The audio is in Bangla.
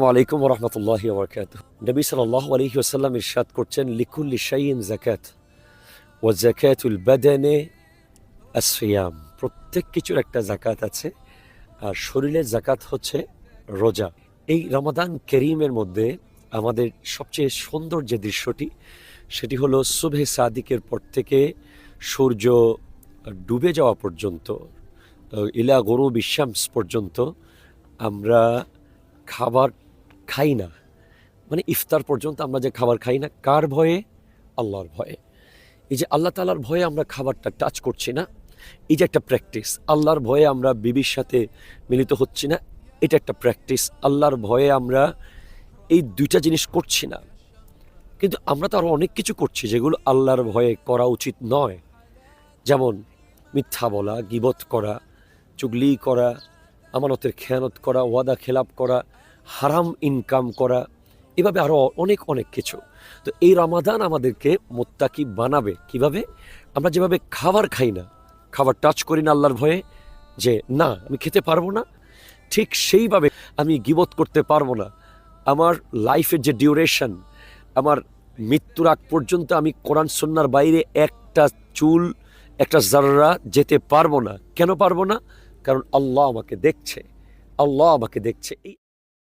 আসসালামু আলাইকুম ওয়া রাহমাতুল্লাহি ওয়া বারাকাতুহু। নবী সাল্লাল্লাহু আলাইহি ওয়াসাল্লাম ইরশাদ করছেন, লিকুল্লি শাইইন যাকাত ওয়া যাকাতুল বাদানি আস-সিয়াম। প্রত্যেক কিছুর একটা যাকাত আছে, আর শরীরের যাকাত হচ্ছে রোজা। এই রমাদান কারীমের মধ্যে আমাদের সবচেয়ে সুন্দর যে দৃশ্যটি, সেটি হলো সুবহে সাদিকের পর থেকে সূর্য ডুবে যাওয়া পর্যন্ত, ইলা গুরুবি শামস পর্যন্ত আমরা খাবার খাই না। মানে ইফতার পর্যন্ত আমরা যে খাবার খাই না, কার ভয়ে? আল্লাহর ভয়ে। এই যে আল্লাহ তাআলার ভয়ে আমরা খাবারটা টাচ করছি না, এই যে একটা প্র্যাকটিস। আল্লাহর ভয়ে আমরা বিবির সাথে মিলিত হচ্ছি না, এটা একটা প্র্যাকটিস। আল্লাহর ভয়ে আমরা এই দুইটা জিনিস করছি না। কিন্তু আমরা তো আরও অনেক কিছু করছি যেগুলো আল্লাহর ভয়ে করা উচিত নয়। যেমন মিথ্যা বলা, গীবত করা, চুগলি করা, আমানতের খেয়ানত করা, ওয়াদা খেলাপ করা, হারাম ইনকাম করা, এভাবে আরও অনেক অনেক কিছু। তো এই রমাদান আমাদেরকে মুত্তাকি বানাবে। কিভাবে? আমরা যেভাবে খাবার খাই না, খাবার টাচ করি না আল্লাহর ভয়ে, যে না আমি খেতে পারবো না, ঠিক সেইভাবে আমি গীবত করতে পারবো না। আমার লাইফের যে ডিউরেশন, আমার মৃত্যুর আগ পর্যন্ত আমি কোরআন সুন্নাহর বাইরে একটা চুল, একটা জাররা যেতে পারবো না। কেন পারবো না? কারণ আল্লাহ আমাকে দেখছে, আল্লাহ আমাকে দেখছে। এই